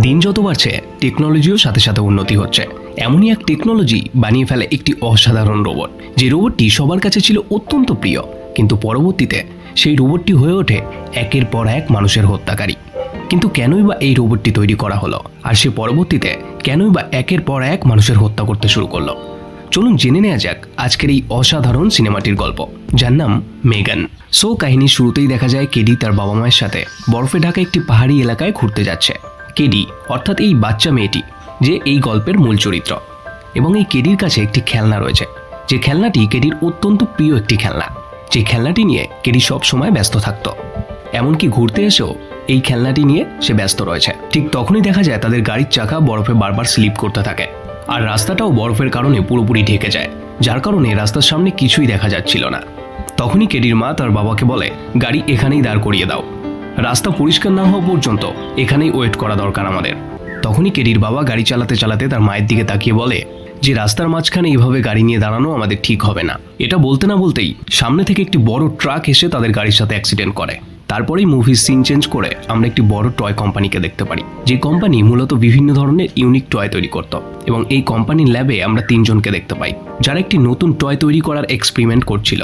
দিন যত বাড়ছে টেকনোলজিও সাথে সাথে উন্নতি হচ্ছে। এমনই এক টেকনোলজি বানিয়ে ফেলে একটি অসাধারণ রোবট, যে রোবটটি সবার কাছে ছিল অত্যন্ত প্রিয়, কিন্তু পরবর্তীতে সেই রোবটটি হয়ে ওঠে একের পর এক মানুষের হত্যাকারী। কিন্তু কেনই বা এই রোবটটি তৈরি করা হলো, আর সে পরবর্তীতে কেনই বা একের পর এক মানুষের হত্যা করতে শুরু করলো? চলুন জেনে নেওয়া যাক আজকের এই অসাধারণ সিনেমাটির গল্প, যার নাম মেগান। সো কাহিনীর শুরুতেই দেখা যায় কেডি তার বাবা মায়ের সাথে বরফে ঢাকা একটি পাহাড়ি এলাকায় ঘুরতে যাচ্ছে। কেডি অর্থাৎ এই বাচ্চা মেয়েটি, যে এই গল্পের মূল চরিত্র, এবং এই কেডির কাছে একটি খেলনা রয়েছে, যে খেলনাটি কেডির অত্যন্ত প্রিয় একটি খেলনা। যে খেলনাটি নিয়ে কেডি সব সময় ব্যস্ত থাকতো, এমনকি ঘুরতে এসেও এই খেলনাটি নিয়ে সে ব্যস্ত রয়েছে। ঠিক তখনই দেখা যায় তাদের গাড়ির চাকা বরফে বারবার স্লিপ করতে থাকে, আর রাস্তাটাও বরফের কারণে পুরোপুরি ঢেকে যায়, যার কারণে রাস্তার সামনে কিছুই দেখা যাচ্ছিল না। তখনই কেডির মা তার বাবাকে বলে, গাড়ি এখানেই দাঁড় করিয়ে দাও, রাস্তা পরিষ্কার না হওয়া পর্যন্ত এখানেই ওয়েট করা দরকার আমাদের। তখনই কেডির বাবা গাড়ি চালাতে চালাতে তার মায়ের দিকে তাকিয়ে বলে যে রাস্তার মাঝখানে এইভাবে গাড়ি নিয়ে দাঁড়ানো আমাদের ঠিক হবে না। এটা বলতে না বলতেই সামনে থেকে একটি বড় ট্রাক এসে তাদের গাড়ির সাথে অ্যাক্সিডেন্ট করে। তারপরেই মুভির সিন চেঞ্জ করে আমরা একটি বড় টয় কোম্পানিকে দেখতে পারি, যে কোম্পানি মূলত বিভিন্ন ধরনের ইউনিক টয় তৈরি করত। এবং এই কোম্পানির ল্যাবে আমরা তিনজনকে দেখতে পাই, যারা একটি নতুন টয় তৈরি করার এক্সপেরিমেন্ট করছিল।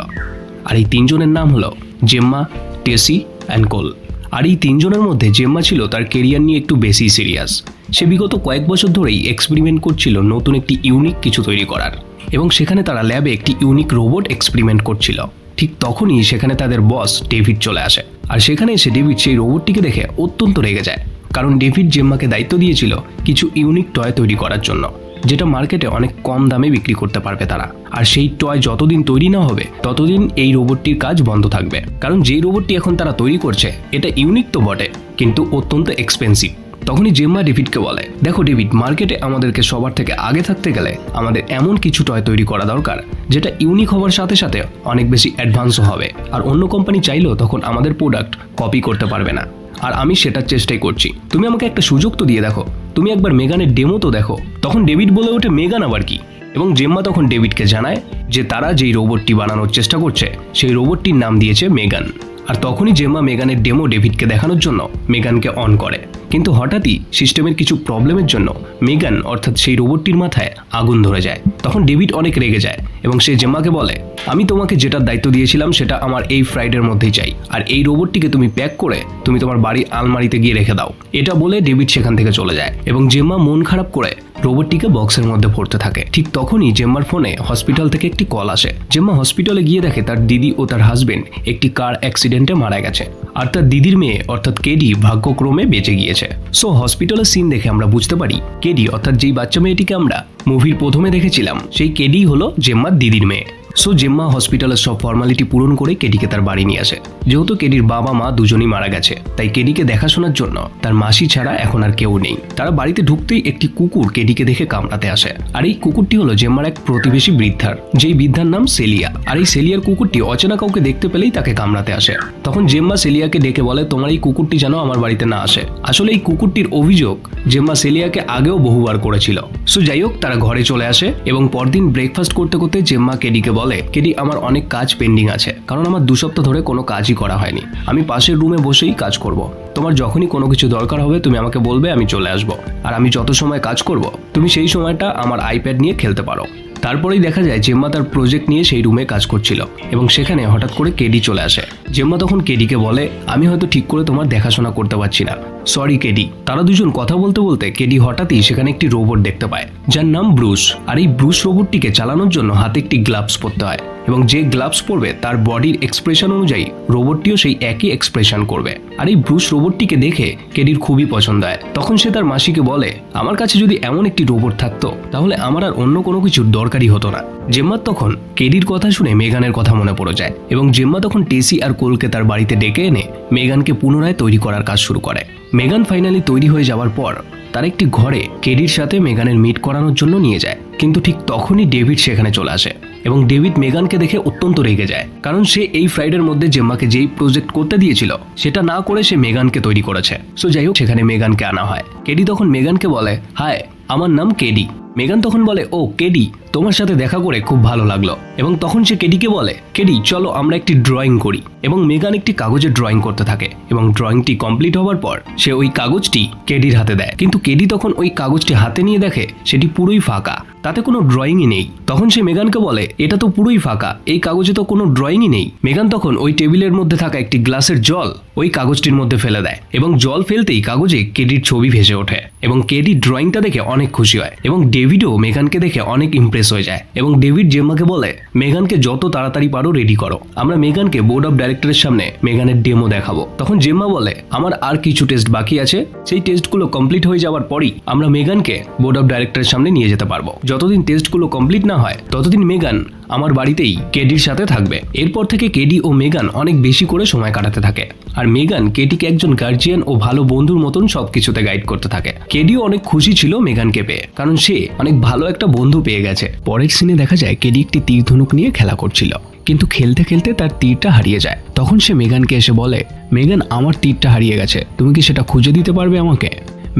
আর এই তিনজনের নাম হলো জেম্মা, টেসি অ্যান্ড কোল। আর এই তিনজনের মধ্যে জেম্মা ছিল তার কেরিয়ার নিয়ে একটু বেশি সিরিয়াস। সে বিগত কয়েক বছর ধরেই এক্সপেরিমেন্ট করছিল নতুন একটি ইউনিক কিছু তৈরি করার, এবং সেখানে তারা ল্যাবে একটি ইউনিক রোবট এক্সপেরিমেন্ট করছিল। ঠিক তখনই সেখানে তাদের বস ডেভিড চলে আসে, আর সেখানে এসে ডেভিড সেই রোবটটিকে দেখে অত্যন্ত রেগে যায়, কারণ ডেভিড জেম্মাকে দায়িত্ব দিয়েছিল কিছু ইউনিক টয় তৈরি করার জন্য, যেটা মার্কেটে অনেক কম দামে বিক্রি করতে পারবে তারা। আর সেই টয় যতদিন তৈরি না হবে ততদিন এই রোবটটির কাজ বন্ধ থাকবে, কারণ যেই রোবটটি এখন তারা তৈরি করছে এটা ইউনিক তো বটে, কিন্তু অত্যন্ত এক্সপেন্সিভ। তখনই জেম্মা ডেভিডকে বলে, দেখো ডেভিড, মার্কেটে আমাদেরকে সবার থেকে আগে থাকতে গেলে আমাদের এমন কিছু টয় তৈরি করা দরকার যেটা ইউনিক হওয়ার সাথে সাথে অনেক বেশি অ্যাডভান্সও হবে, আর অন্য কোম্পানি চাইলেও তখন আমাদের প্রোডাক্ট কপি করতে পারবে না। আর আমি সেটার চেষ্টাই করছি, তুমি আমাকে একটা সুযোগ তো দিয়ে দেখো, তুমি একবার মেগানের ডেমো তো দেখো। তখন ডেভিড বলে ওঠে, মেগান আবার কি? এবং জেম্মা তখন ডেভিডকে জানায় যে তারা যেই রোবটটি বানানোর চেষ্টা করছে সেই রোবটটির নাম দিয়েছে মেগান। আর তখনই জেম্মা মেগানের ডেমো ডেভিডকে দেখানোর জন্য মেগানকে অন করে, কিন্তু হঠাৎই সিস্টেমের কিছু প্রবলেমের জন্য মেগান অর্থাৎ সেই রোবটটির মাথায় আগুন ধরে যায়। তখন ডেভিড অনেক রেগে যায় এবং সে জেম্মাকে বলে, আমি তোমাকে যেটার দায়িত্ব দিয়েছিলাম সেটা আমার এই ফ্রাইডের মধ্যেই চাই, আর এই রোবটটিকে তুমি প্যাক করে তুমি তোমার বাড়ির আলমারিতে গিয়ে রেখে দাও। এটা বলে ডেভিড সেখান থেকে চলে যায়, এবং জেম্মা মন খারাপ করে রোবটটিকে বক্সের মধ্যে ভরতে থাকে। ঠিক তখনই জেম্মার ফোনে হসপিটাল থেকে একটি কল আসে। জেম্মা হসপিটালে গিয়ে দেখে তার দিদি ও তার হাজবেন্ড একটি কার অ্যাক্সিডেন্টে মারা গেছে, আর তার দিদির মেয়ে অর্থাৎ কেডি ভাগ্যক্রমে বেঁচে গিয়েছে। সো হসপিটালের সিন দেখে আমরা বুঝতে পারি কেডি অর্থাৎ যেই বাচ্চা মেয়েটিকে আমরা মুভির প্রথমে দেখেছিলাম সেই কেডি হলো জেম্মার দিদির মেয়ে। সো জেম্মা হসপিটালের সব ফর্মালিটি পূরণ করে কেডিকে তার বাড়ি নিয়ে আসে। যেহেতু কেডির বাবা মা দুজনই মারা গেছে, তাই কেডিকে দেখাশোনার জন্য তার মাসি ছাড়া এখন আর কেউ নেই। তারা বাড়িতে ঢুকতেই একটি কুকুর কেডিকে দেখে কামড়াতে আসে, আর এই কুকুরটি হলো জেম্মার এক প্রতিবেশী বৃদ্ধার, যেই বৃদ্ধার নাম সেলিয়া। আর এই সেলিয়ার কুকুরটি অচেনা কাউকে দেখতে পেলেই তাকে কামড়াতে আসে। তখন জেম্মা সেলিয়াকে ডেকে বলে, তোমার এই কুকুরটি যেন আমার বাড়িতে না আসে। আসলে এই কুকুরটির অভিযোগ জেম্মা সেলিয়াকে আগেও বহুবার করেছিল। সো যাই হোক, তারা ঘরে চলে আসে, এবং পরদিন ব্রেকফাস্ট করতে করতে জেম্মা কেডিকে বলে, কেডি, আমার অনেক কাজ পেন্ডিং আছে, কারণ আমার 2 সপ্তাহ ধরে কোনো কাজই করা হয়নি। আমি পাশের রুমে বসেই কাজ করব। তোমার যখনই কোনো কিছু দরকার হবে তুমি আমাকে বলবে, আমি চলে আসব। আর আমি যত সময় কাজ করব তুমি সেই সময়টা আমার আইপ্যাড নিয়ে খেলতে পারো। তারপরেই দেখা যায় জেম্মা তার প্রজেক্ট নিয়ে সেই রুমে কাজ করছিল, এবং সেখানে হঠাৎ করে কেডি চলে আসে। জেম্মা তখন কেডিকে বলে, আমি হয়তো ঠিক করে তোমার দেখাশোনা করতে পারছি না, সরি কেডি। তারা দুজন কথা বলতে বলতে কেডি হঠাৎই সেখানে একটি রোবট দেখতে পায়, যার নাম ব্রুস। আর এই ব্রুস রোবটটিকে চালানোর জন্য হাতে একটি গ্লাভস পরতে হয়, এবং যে গ্লাভস পরবে তার বডির এক্সপ্রেশন অনুযায়ী রোবটটিও সেই একই এক্সপ্রেশন করবে। আর এই ব্রুস রোবটটিকে দেখে কেডির খুবই পছন্দ হয়। তখন সে তার মাসিকে বলে, আমার কাছে যদি এমন একটি রোবট থাকতো তাহলে আমার আর অন্য কোনো কিছুর দরকারই হতো না। জেম্মার তখন কেডির কথা শুনে মেগানের কথা মনে পড়ে যায়, এবং জেম্মা তখন টেসি আর কোলকে তার বাড়িতে ডেকে এনে মেগানকে পুনরায় তৈরি করার কাজ শুরু করে। মেগান ফাইনালি তৈরি হয়ে যাওয়ার পর তার একটি ঘরে কেডির সাথে মেগানের মিট করানোর জন্য নিয়ে যায়, কিন্তু ঠিক তখনই ডেভিড সেখানে চলে আসে। এবং ডেভিড মেগানকে দেখে অত্যন্ত রেগে যায়, কারণ সে এই ফ্রাইডের মধ্যে জেম্মাকে যেই প্রজেক্ট করতে দিয়েছিল সেটা না করে সে মেগানকে তৈরি করেছে। সো যাই হোক, সেখানে মেগানকে আনা হয়। কেডি তখন মেগানকে বলে, হাই, আমার নাম কেডি। মেগান তখন বলে, ও কেডি, তোমার সাথে দেখা করে খুব ভালো লাগলো। এবং তখন সে কেডিকে বলে, কেডি চলো আমরা একটি ড্রয়িং করি। এবং মেগান একটি কাগজে ড্রয়িং করতে থাকে এবং ড্রয়িংটি কমপ্লিট হওয়ার পর সে ওই কাগজটি কেডির হাতে দেয়। কিন্তু কেডি তখন ওই কাগজটি হাতে নিয়ে দেখে সেটি পুরোই ফাঁকা, তাতে কোনো ড্রয়িংই নেই। তখন সে মেগানকে বলে, এটা তো পুরোই ফাঁকা, এই কাগজে তো কোনো ড্রয়িংই নেই। মেগান তখন ওই টেবিলের মধ্যে থাকা একটি গ্লাসের জল ওই কাগজটির মধ্যে ফেলে দেয় এবং জল ফেলতেই কাগজে কেডির ছবি ভেসে ওঠে এবং কেডি ড্রয়িংটা দেখে অনেক খুশি হয় এবং ডেভিডও মেগানকে দেখে অনেক ইমপ্রেস হয়ে যায়। এবং ডেভিড জেম্মাকে বলে, মেগানকে যত তাড়াতাড়ি পারো রেডি করো, আমরা মেগানকে বোর্ড অফ ডাইরেক্টরের সামনে মেগানের ডেমো দেখাবো। তখন জেম্মা বলে, আমার আর কিছু টেস্ট বাকি আছে, সেই টেস্টগুলো কমপ্লিট হয়ে যাওয়ার পরই আমরা মেগানকে বোর্ড অফ ডাইরেক্টরের সামনে নিয়ে যেতে পারবো। যতদিন টেস্টগুলো কমপ্লিট না হয় ততদিন মেগান আমার বাড়িতেই কেডির সাথে থাকবে। এরপর থেকে কেডি ও মেগান অনেক বেশি করে সময় কাটাতে থাকে আর মেগান কেডিকে একজন গার্জিয়ান ও ভালো বন্ধুর মতন সবকিছুতে গাইড করতে থাকে। কেডিও অনেক খুশি ছিল মেগানকে পেয়ে, কারণ সে অনেক ভালো একটা বন্ধু পেয়ে গেছে। পরের সিনে দেখা যায় কেডি একটি তীর ধনুক নিয়ে খেলা করছিল, কিন্তু খেলতে খেলতে তার তীরটা হারিয়ে যায়। তখন সে মেগানকে এসে বলে, মেগান আমার তীরটা হারিয়ে গেছে, তুমি কি সেটা খুঁজে দিতে পারবে আমাকে?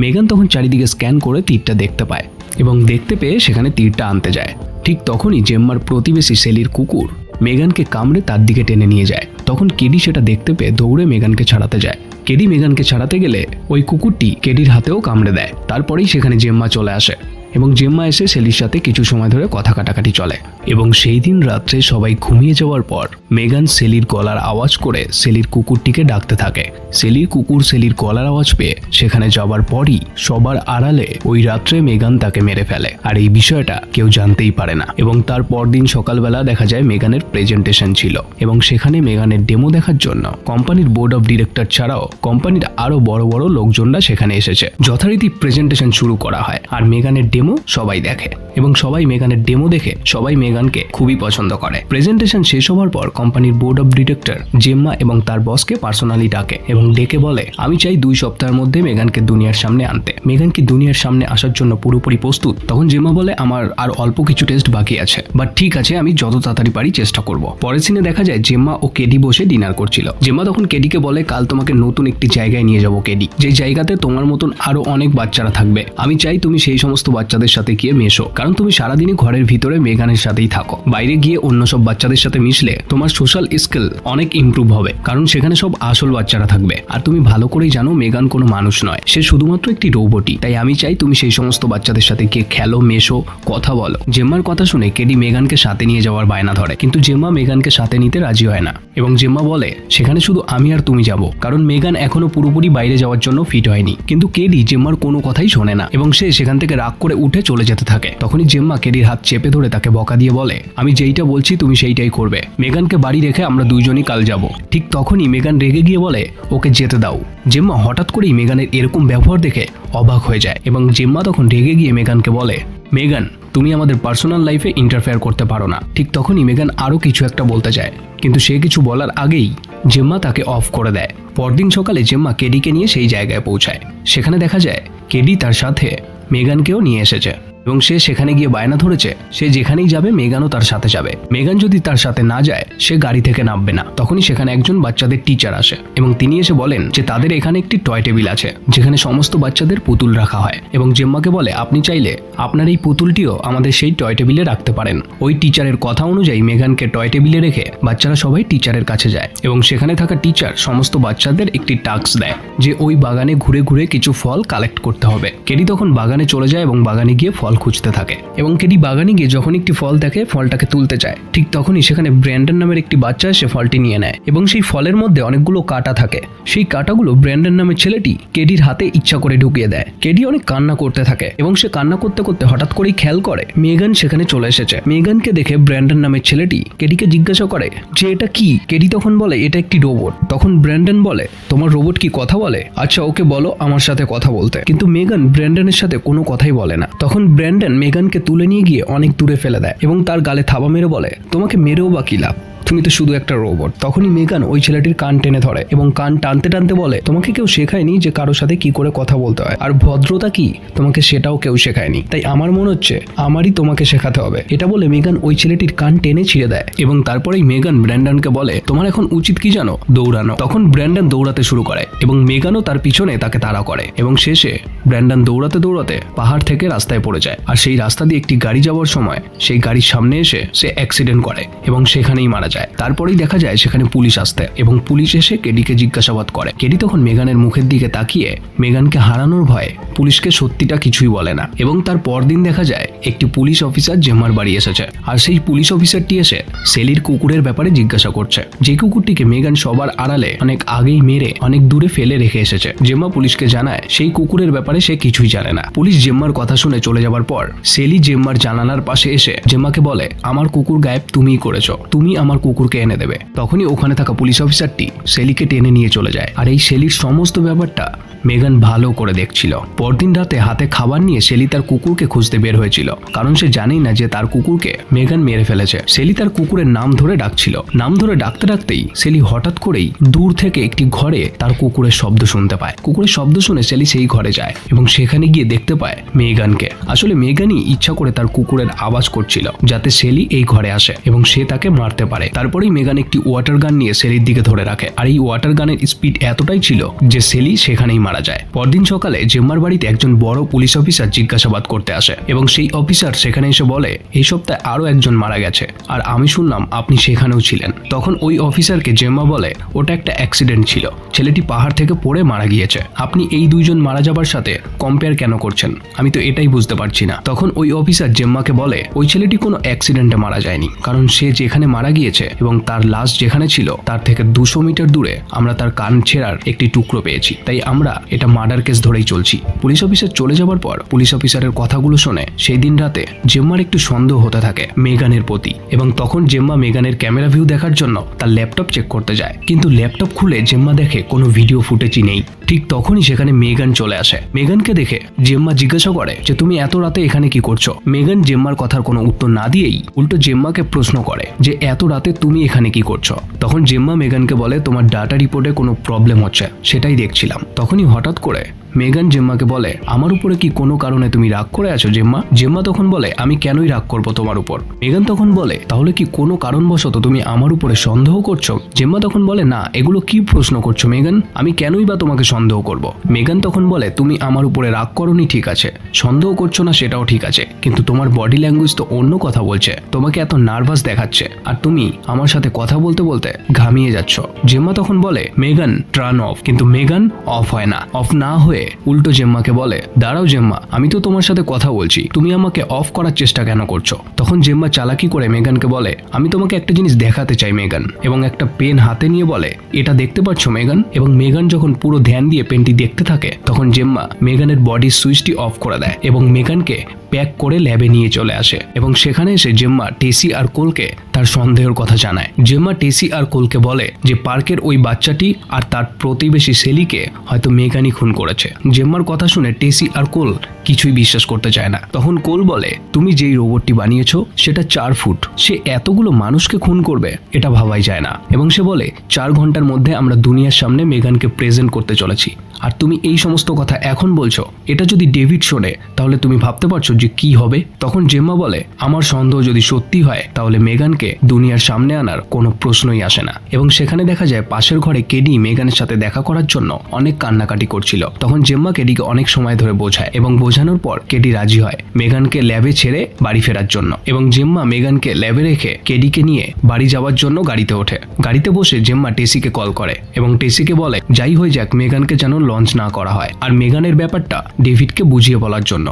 মেগান তখন চারিদিকে স্ক্যান করে তীরটা দেখতে পায় এবং দেখতে পেয়ে সেখানে তীরটা আনতে যায়। ঠিক তখনই জেম্মার প্রতিবেশী সেলির কুকুর মেগানকে কামড়ে তার দিকে টেনে নিয়ে যায়। তখন কেডি সেটা দেখতে পেয়ে দৌড়ে মেগানকে ছাড়াতে যায়। কেডি মেগানকে ছাড়াতে গেলে ওই কুকুরটি কেডির হাতেও কামড়ে দেয়। তারপরেই সেখানে জেম্মা চলে আসে এবং জেম্মা এসে সেলির সাথে কিছু সময় ধরে কথা কাটাকাটি চলে। এবং সেই দিন রাত্রে সবাই ঘুমিয়ে যাওয়ার পর মেগান সেলির গলার আওয়াজ করে সেলির কুকুরটিকে ডাকতে থাকে। সেলির কুকুর সেলির গলার আওয়াজ পেয়ে সেখানে যাবার পরই সবার আড়ালে ওই রাত্রে মেগান তাকে মেরে ফেলে আর এই বিষয়টা কেউ জানতেই পারে না। এবং তার পরদিন সকালবেলা দেখা যায় মেগানের প্রেজেন্টেশন ছিল এবং সেখানে মেগানের ডেমো দেখার জন্য কোম্পানির বোর্ড অফ ডিরেক্টর ছাড়াও কোম্পানির আরো বড় বড় লোকজনরা সেখানে এসেছে। যথারীতি প্রেজেন্টেশন শুরু করা হয় আর মেগানের ডেমো সবাই দেখে এবং সবাই মেগানের ডেমো দেখে সবাই মেগানকে খুবই পছন্দ করে। প্রেজেন্টেশন শেষ হওয়ার পর কোম্পানির বোর্ড অফ ডিরেক্টর জেম্মা এবং তার বসকে পার্সোনালি ডাকে এবং ডেকে বলে, আমি চাই 2 সপ্তাহের মধ্যে মেগানকে দুনিয়ার সামনে আনতে। মেগান কি দুনিয়ার সামনে আসার জন্য পুরোপুরি প্রস্তুত? তখন জেম্মা বলে, আমার আর অল্প কিছু টেস্ট বাকি আছে, বাট ঠিক আছে, আমি যত তাড়াতাড়ি পারি চেষ্টা করব। পরের সিনে দেখা যায় জেম্মা ও কেডি বসে ডিনার করছিল। জেম্মা তখন কেডিকে বলে, কাল তোমাকে নতুন একটি জায়গায় নিয়ে যাবো কেডি, যে জায়গাতে তোমার মতন আরো অনেক বাচ্চারা থাকবে। আমি চাই তুমি সেই সমস্ত বাচ্চাদের সাথে গিয়ে মেশো, কারণ তুমি সারাদিনই ঘরের ভিতরে মেগানের সাথেই থাকো। বাইরে গিয়ে অন্য সব বাচ্চাদের সাথে মিশলে তোমার সোশ্যাল স্কিল অনেক ইমপ্রুভ হবে, কারণ সেখানে সব আসল বাচ্চারা থাকবে। আর তুমি ভালো করেই জানো মেগান কোনো মানুষ নয়, সে শুধুমাত্র একটি রোবটই। তাই আমি চাই তুমি সেই সমস্ত বাচ্চাদের সাথে গিয়ে খেলো, মেশো, কথা বলো। জেম্মার কথা শুনে কেডি মেগানকে সাথে নিয়ে যাওয়ার বায়না ধরে, কিন্তু জেম্মা মেগানকে সাথে নিতে রাজি হয় না এবং জেম্মা বলে, সেখানে শুধু আমি আর তুমি যাব, কারণ মেগান এখনো পুরোপুরি বাইরে যাওয়ার জন্য ফিট হয়নি। কিন্তু কেডি জেম্মার কোনো কথাই শোনে না এবং সে সেখান থেকে রাগ করে উঠে চলে যেতে থাকে। তখনই জেম্মা কেডির হাত চেপে ধরে তাকে বকা দিয়ে বলে, আমি যেইটা বলছি তুমি সেইটাই করবে। মেগানকে বাড়ি রেখে আমরা দুইজনই কাল যাব। ঠিক তখনই মেগান রেগে গিয়ে বলে, ওকে যেতে দাও। জেম্মা হঠাৎ করেই মেগানের এরকম ব্যবহার দেখে অবাক হয়ে যায় এবং জেম্মা তখন রেগে গিয়ে মেগানকে বলে, মেগান, তুমি আমাদের পার্সোনাল লাইফে ইন্টারফেয়ার করতে পারো না। ঠিক তখনই মেগান আরও কিছু একটা বলতে চায়, কিন্তু সে কিছু বলার আগেই জেম্মা তাকে অফ করে দেয়। পরদিন সকালে জেম্মা কেডিকে নিয়ে সেই জায়গায় পৌঁছায়। সেখানে দেখা যায় কেডি তার সাথে মেগানকেও নিয়ে এসেছে এবং সে সেখানে গিয়ে বায়না ধরেছে সে যেখানেই যাবে মেগানও তার সাথে যাবে। মেগান যদি তার সাথে না যায় সে গাড়ি থেকে নামবে না। তখনই সেখানে একজন বাচ্চাদের টিচার আসে এবং তিনি এসে বলেন যে তাদের এখানে একটি টয় টেবিল আছে যেখানে সমস্ত বাচ্চাদের পুতুল রাখা হয় এবং জেম্মাকে বলে, আপনি চাইলে আপনার এই পুতুলটিও আমাদের সেই টয় টেবিলে রাখতে পারেন। ওই টিচারের কথা অনুযায়ী মেগানকে টয় টেবিলে রেখে বাচ্চারা সবাই টিচারের কাছে যায় এবং সেখানে থাকা টিচার সমস্ত বাচ্চাদের একটি টাস্ক দেয় যে ওই বাগানে ঘুরে ঘুরে কিছু ফল কালেক্ট করতে হবে। কেডি তখন বাগানে চলে যায় এবং বাগানে গিয়ে ফল খুঁজতে থাকে এবং কেডি বাগানে গিয়ে যখন একটি ফল দেখে ফলটাকে তুলতে চায়, ঠিক তখনই সেখানে ব্র্যান্ডন নামের একটি বাচ্চা এসে ফলটি নিয়ে নেয় এবং সেই ফলের মধ্যে অনেকগুলো কাঁটা থাকে। সেই কাঁটাগুলো ব্র্যান্ডন নামের ছেলেটি কেডির হাতে ইচ্ছা করে ঢুকিয়ে দেয়। কেডি অনেক কান্না করতে থাকে এবং সে কান্না করতে করতে হঠাৎ করেই খেয়াল করে মেগান সেখানে চলে এসেছে। মেগানকে দেখে ব্র্যান্ডন নামের ছেলেটি কেডিকে জিজ্ঞাসা করে যে এটা কি। কেডি তখন বলে, এটা একটি রোবট। তখন ব্র্যান্ডন বলে, তোমার রোবট কি কথা বলে? আচ্ছা, ওকে বলো আমার সাথে কথা বলতে। কিন্তু মেগান ব্র্যান্ডনের সাথে কোনো কথাই বলে না। তখন ব্র্যান্ডন মেগানকে তুলে নিয়ে গিয়ে অনেক দূরে ফেলে দেয় এবং তার গালে থাবা মেরে বলে, তোমাকে মেরেও বা কি লাভ, তুমি তো শুধু একটা রোবট। তখনই মেগান ওই ছেলেটির কান টেনে ধরে এবং কান টানতে টানতে বলে, তোমাকে কেউ শেখায়নি যে কারোর সাথে কি করে কথা বলতে হয়, আর ভদ্রতা কি তোমাকে সেটাও কেউ শেখায়নি, তাই আমার মনে হচ্ছে আমারই তোমাকে শেখাতে হবে। এটা বলে মেগান ওই ছেলেটির কান টেনে ছিঁড়ে দেয় এবং তারপরেই মেগান ব্র্যান্ডনকে বলে, তোমার এখন উচিত কি জানো? দৌড়ানো। তখন ব্র্যান্ডন দৌড়াতে শুরু করে এবং মেগানও তার পিছনে তাকে তাড়া করে এবং শেষে ব্র্যান্ডন দৌড়াতে দৌড়াতে পাহাড় থেকে রাস্তায় পড়ে যায়। আর সেই রাস্তা দিয়ে একটি গাড়ি যাওয়ার সময় সেই গাড়ির সামনে এসে সে অ্যাক্সিডেন্ট করে এবং সেখানেই মারা যায়। তারপরেই দেখা যায় সেখানে পুলিশ আসতে এবং পুলিশ এসে কেডিকে জিজ্ঞাসাবাদ করে। কেডি তখন মেগানের মুখের দিকে তাকিয়ে মেগানকে হারানোর ভয়ে পুলিশকে সত্যিটা কিছুই বলে না। এবং তার পরদিন দেখা যায় একটি পুলিশ অফিসার জেম্মার বাড়ি এসেছে আর সেই পুলিশ অফিসারটি এসে সেলির কুকুরের ব্যাপারে জিজ্ঞাসা করছে, যে কুকুরটিকে মেগান সবার আড়ালে অনেক আগেই মেরে অনেক দূরে ফেলে রেখে এসেছে। জেম্মা পুলিশকে জানায় সেই কুকুরের ব্যাপারে সে কিছুই জানে না। পুলিশ জেম্মার কথা শুনে চলে যাবার পর সেলি জেম্মার জানালার পাশে এসে জেম্মাকে বলে, আমার কুকুর গায়েব তুমিই করেছো, তুমি আমার কুকুরকে এনে দেবে। তখনই ওখানে থাকা পুলিশ অফিসারটি সেলিকে টেনে নিয়ে চলে যায় আর এই সেলির সমস্ত ব্যাপারটা মেগান ভালো করে দেখছিল। পরদিন রাতে হাতে খাবার নিয়ে সেলি তার কুকুরকে খুঁজতে বের হয়েছিল, কারণ সে জানেই না যে তার কুকুরকে মেগান মেরে ফেলেছে। সেলি তার কুকুরের নাম ধরে ডাকছিল। নাম ধরে ডাকতে ডাকতেই সেলি হঠাৎ করেই দূর থেকে একটি ঘরে তার কুকুরের শব্দ শুনতে পায়। কুকুরের শব্দ শুনে সেলি সেই ঘরে যায় এবং সেখানে গিয়ে দেখতে পায় মেগানকে। আসলে মেগানই ইচ্ছা করে তার কুকুরের আওয়াজ করছিল যাতে সেলি এই ঘরে আসে এবং সে তাকে মারতে পারে। তারপরেই মেগান একটি ওয়াটার গান নিয়ে সেলির দিকে ধরে রাখে আর এই ওয়াটার গানের স্পিড এতটাই ছিল যে সেলি সেখানেই মারা যায়। পরদিন সকালে জেম্মার বাড়িতে একজন বড় পুলিশ অফিসার জিজ্ঞাসাবাদ করতে আসে এবং সেই অফিসার সেখানে এসে বলে, এই সপ্তাহে আরো একজন মারা গেছে আর আমি শুনলাম আপনি সেখানেও ছিলেন। তখন ওই অফিসারকে জেম্মা বলে, ওটা একটা অ্যাক্সিডেন্ট ছিল, ছেলেটি পাহাড় থেকে পড়ে মারা গিয়েছে। আপনি এই দুইজন মারা যাবার সাথে কম্পেয়ার কেন করছেন? আমি তো এটাই বুঝতে পারছি না। তখন ওই অফিসার জেম্মাকে বলে, ওই ছেলেটি কোনো অ্যাক্সিডেন্টে মারা যায়নি, কারণ সে যেখানে মারা গিয়েছে এবং তার লাশ যেখানে ছিল তার থেকে 200 মিটার দূরে আমরা তার কান ছেঁড়ার একটি টুকরো পেয়েছি, তাই আমরা এটা মার্ডার কেস ধরেই চলছি। পুলিশ অফিসার চলে যাবার পর পুলিশ অফিসারের কথাগুলো শুনে সেই দিন রাতে জেম্মার একটু সন্দেহ হতে থাকে মেগানের প্রতি এবং তখন জেম্মা মেগানের ক্যামেরা ভিউ দেখার জন্য তার ল্যাপটপ চেক করতে যায়, কিন্তু ল্যাপটপ খুলে জেম্মা দেখে কোনো ভিডিও ফুটেজই নেই। ঠিক তখনই সেখানে মেগান চলে আসে। মেগানকে দেখে জেম্মা জিজ্ঞাসা করে যে তুমি এত রাতে এখানে কি করছো? মেগান জেম্মার কথার কোনো উত্তর না দিয়েই উল্টো জেম্মাকে প্রশ্ন করে যে এত রাতে তুমি এখানে কি করছো? তখন জেম্মা মেগানকে বলে, তোমার ডাটা রিপোর্টে কোনো প্রবলেম হচ্ছে, সেটাই দেখছিলাম। তখনই হঠাৎ করে মেগান জেম্মাকে বলে, আমার উপরে কি কোনো কারণে তুমি রাগ করে আছো জেম্মা? জেম্মা তখন বলে, আমি কেনই রাগ করবো তোমার উপর? মেগান তখন বলে, তাহলে কি কোনো কারণবশত তুমি আমার উপরে সন্দেহ করছো? জেম্মা তখন বলে, না, এগুলো কি প্রশ্ন করছো মেগান? আমি কেনই বা তোমাকে সন্দেহ করব? মেগান তখন বলে, তুমি আমার উপরে রাগ করোনি ঠিক আছে, সন্দেহ করছো না সেটাও ঠিক আছে, কিন্তু তোমার বডি ল্যাঙ্গুয়েজ তো অন্য কথা বলছে, তোমাকে এত নার্ভাস দেখাচ্ছে আর তুমি আমার সাথে কথা বলতে বলতে ঘামিয়ে যাচ্ছ। জেম্মা তখন বলে, মেগান টার্ন অফ, কিন্তু মেগান অফ হয় না। অফ না হয়ে উল্টো জেম্মাকে বলে, দাঁড়াও জেম্মা, আমি তো তোমার সাথে কথা বলছি, তুমি আমাকে অফ করার চেষ্টা কেন করছো? তখন জেম্মা চালাকি করে মেগানকে বলে, আমি তোমাকে একটা জিনিস দেখাতে চাই মেগান, এবং একটা পেন হাতে নিয়ে বলে, এটা দেখতে পাচ্ছ মেগান? এবং মেগান যখন পুরো ধ্যান দিয়ে পেনটি দেখতে থাকে তখন জেম্মা মেগানের বডির সুইচটি অফ করে দেয় এবং মেগানকে প্যাক করে ল্যাবে নিয়ে চলে আসে এবং সেখানে এসে জেম্মা টেসি আর কোলকে তার সন্দেহের কথা জানায়। জেম্মা টেসি আর কোলকে বলে যে পার্কের ওই বাচ্চাটি আর তার প্রতিবেশী সেলিকে হয়তো মেগানই খুন করেছে। জেম্মার কথা শুনে টেসি আর কোল কিছুই বিশ্বাস করতে চায় না। তখন কোল বলে, তুমি যেই রোবটটি বানিয়েছো সেটা 4 ফুট, সে এতগুলো মানুষকে খুন করবে এটা ভাবাই যায় না। এবং সে বলে 4 ঘন্টার মধ্যে আমরা দুনিয়ার সামনে মেগানকে প্রেজেন্ট করতে চলেছি, আর তুমি এই সমস্ত কথা এখন বলছো, এটা যদি ডেভিড শোনে তাহলে তুমি ভাবতে পারছো যে কি হবে? তখন জেম্মা বলে, আমার সন্দেহ যদি সত্যি হয় তাহলে মেগানকে দুনিয়ার সামনে আনার কোনো প্রশ্নই আসে না। এবং সেখানে দেখা যায় পাশের ঘরে কেডি মেগানের সাথে দেখা করার জন্য অনেক কান্নাকাটি করছিল। তখন জেম্মা কেডিকে অনেক সময় ধরে বোঝায় এবং বোঝানোর পর কেডি রাজি হয় মেগানকে ল্যাবে ছেড়ে বাড়ি ফেরার জন্য। এবং জেম্মা মেগানকে ল্যাবে রেখে কেডিকে নিয়ে বাড়ি যাওয়ার জন্য গাড়িতে ওঠে। গাড়িতে বসে জেম্মা টেসিকে কল করে এবং টেসিকে বলে যাই হয়ে যাক মেগানকে যেন লঞ্চ না করা হয়, আর মেগানের ব্যাপারটা ডেভিডকে বুঝিয়ে বলার জন্য।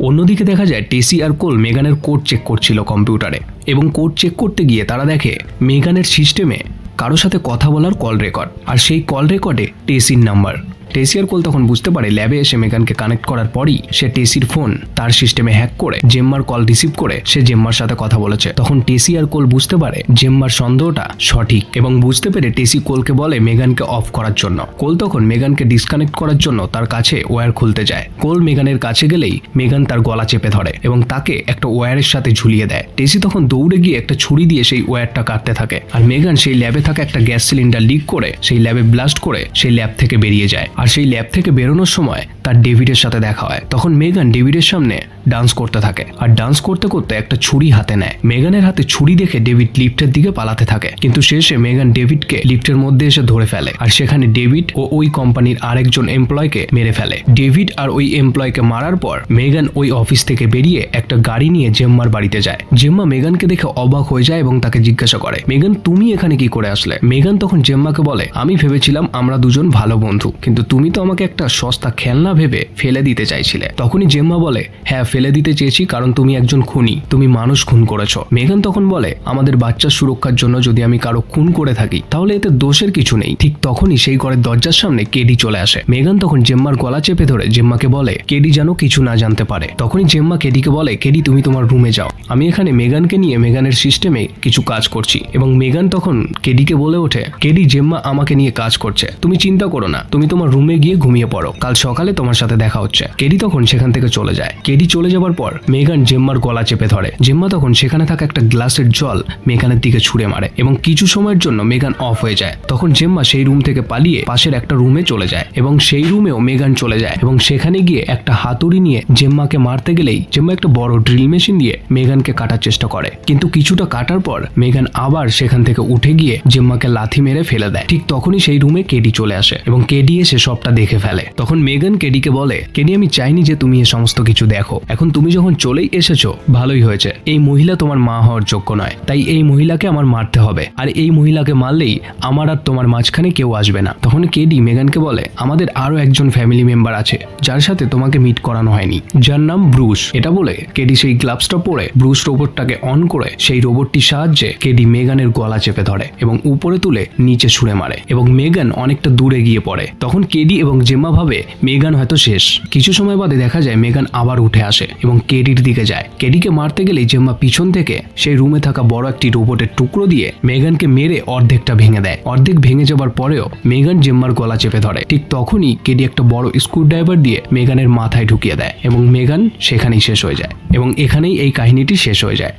অন্যদিকে দেখা যায় টেসি আর কোল মেগানের কোড চেক করছিল কম্পিউটারে এবং কোড চেক করতে গিয়ে তারা দেখে মেগানের সিস্টেমে কারো সাথে কথা বলার কল রেকর্ড, আর সেই কল রেকর্ডে টেসির নাম্বার। টেসি আর কোল তখন বুঝতে পারে ল্যাবে এসে মেগানকে কানেক্ট করার পরই সে টেসির ফোন তার সিস্টেমে হ্যাক করে জেম্মার কল রিসিভ করে সে জেম্মার সাথে কথা বলেছে। তখন টেসি আর কোল বুঝতে পারে জেম্মার সন্দেহটা সঠিক এবং বুঝতে পেরে টেসি কোলকে বলে মেগানকে অফ করার জন্য। কোল তখন মেগানকে ডিসকানেক্ট করার জন্য তার কাছে ওয়্যার খুলতে যায়। কোল মেগানের কাছে গেলেই মেগান তার গলা চেপে ধরে এবং তাকে একটা ওয়্যারের সাথে ঝুলিয়ে দেয়। টেসি তখন দৌড়ে গিয়ে একটা ছুরি দিয়ে সেই ওয়্যারটা কাটতে থাকে আর মেগান সেই ল্যাবে থাকা একটা গ্যাস সিলিন্ডার লিক করে সেই ল্যাবে ব্লাস্ট করে সেই ল্যাব থেকে বেরিয়ে যায়। আর সেই ল্যাব থেকে বেরোনোর সময় তার ডেভিডের সাথে দেখা হয়। তখন মেগান ডেভিডের সামনে ডান্স করতে থাকে আর ডান্স করতে করতে একটা ছুরি হাতে নেয়। মেগানের হাতে ছুরি দেখে ডেভিড লিফটের দিকে পালাতে থাকে, কিন্তু শেষে মেগান ডেভিডকে লিফটের মধ্যে এসে ধরে ফেলে আর সেখানে ডেভিড ও ওই কোম্পানির আরেকজন এমপ্লয়কে মেরে ফেলে। ডেভিড আর ওই এমপ্লয়কে মারার পর মেগান ওই অফিস থেকে বেরিয়ে একটা গাড়ি নিয়ে জেম্মার বাড়িতে যায়। জেম্মা মেগানকে দেখে অবাক হয়ে যায় এবং তাকে জিজ্ঞাসা করে, মেগান তুমি এখানে কি করে আসলে? মেগান তখন জেম্মাকে বলে, আমি ভেবেছিলাম আমরা দুজন ভালো বন্ধু, কিন্তু তুমি তো আমাকে একটা সস্তা খেলনা ভেবে ফেলে দিতে চাইছিলে। তখনই জেম্মা বলে, হ্যাঁ ফেলে দিতে চেয়েছি, কারণ তুমি একজন খুনি, তুমি মানুষ খুন করেছো। মেগান তখন বলে, আমাদের বাচ্চার সুরক্ষার জন্য যদি আমি কারো খুন করে থাকি তাহলে এতে দোষের কিছু নেই। ঠিক তখনই সেই ঘরের দরজার সামনে কেডি চলে আসে। মেগান তখন জেম্মার গলা চেপে ধরে জেম্মাকে বলে কেডি যেন কিছু না জানতে পারে। তখনই জেম্মা কেডিকে বলে, কেডি তুমি তোমার রুমে যাও, আমি এখানে মেগানকে নিয়ে মেগানের সিস্টেমে কিছু কাজ করছি। এবং মেগান তখন কেডিকে বলে ওঠে, কেডি জেম্মা আমাকে নিয়ে কাজ করছে, তুমি চিন্তা করো না, তুমি তোমার রুমে গিয়ে ঘুমিয়ে পড়ো, কাল সকালে তোমার সাথে দেখা হচ্ছে। কেডি তখন সেখান থেকে চলে যায়। কেডি চলে যাবার পর মেগান জেম্মার গলা চেপে ধরে। জেম্মা তখন সেখানে থাকা একটা গ্লাসের জল মেগানের দিকে ছুঁড়ে মারে এবং কিছু সময়ের জন্য মেগান অফ হয়ে যায়। তখন জেম্মা সেই রুম থেকে পালিয়ে পাশের একটা রুমে চলে যায় এবং সেই রুমেও মেগান চলে যায় এবং সেখানে গিয়ে একটা হাতুড়ি নিয়ে জেম্মাকে মারতে গেলেই জেম্মা একটা বড় ড্রিল মেশিন দিয়ে মেগানকে কাটার চেষ্টা করে, কিন্তু কিছুটা কাটার পর মেগান আবার সেখান থেকে উঠে গিয়ে জেম্মাকে লাথি মেরে ফেলে দেয়। ঠিক তখনই সেই রুমে কেডি চলে আসে এবং কেডি এসে সবটা দেখে ফেলে। তখন মেগান কেডিকে বলে, কেডি আমি চাইনি যে তুমি এ সমস্ত কিছু দেখো, এখন তুমি যখন চলেই এসেছো ভালোই হয়েছে। এই মহিলা তোমার মা হওয়ার যোগ্য নয়, তাই এই মহিলাকে আমার মারতে হবে, আর এই মহিলাকে মারলেই আমার আর তোমার মাঝখানে কেউ আসবে না। তখন কেডি মেগানকে বলে, আমাদের আরো একজন ফ্যামিলি মেম্বার আছে যার সাথে তোমাকে মিট করানো হয়নি, যার নাম ব্রুস। এটা বলে কেডি সেই গ্লাভসটা পরে ব্রুস রোবটটাকে অন করে সেই রোবটটির সাহায্যে কেডি মেগানের গলা চেপে ধরে এবং উপরে তুলে নিচে ছুঁড়ে মারে এবং মেগান অনেকটা দূরে গিয়ে পড়ে। তখন কেডি এবং জেম্মা ভাবে মেগান হয়তো শেষ। কিছু সময় বাদে দেখা যায় মেগান আবার উঠে আসে এবং কেডির দিকে যায়। কেডিকে মারতে গেলেই জেম্মা পিছন থেকে সেই রুমে থাকা বড় একটি রোবটের টুকরো দিয়ে মেগানকে মেরে অর্ধেকটা ভেঙে দেয়। অর্ধেক ভেঙে যাবার পরেও মেগান জেম্মার গলা চেপে ধরে। ঠিক তখনই কেডি একটা বড় স্ক্রুড্রাইভার দিয়ে মেগানের মাথায় ঢুকিয়ে দেয় এবং মেগান সেখানেই শেষ হয়ে যায় এবং এখানেই এই কাহিনীটি শেষ হয়ে যায়।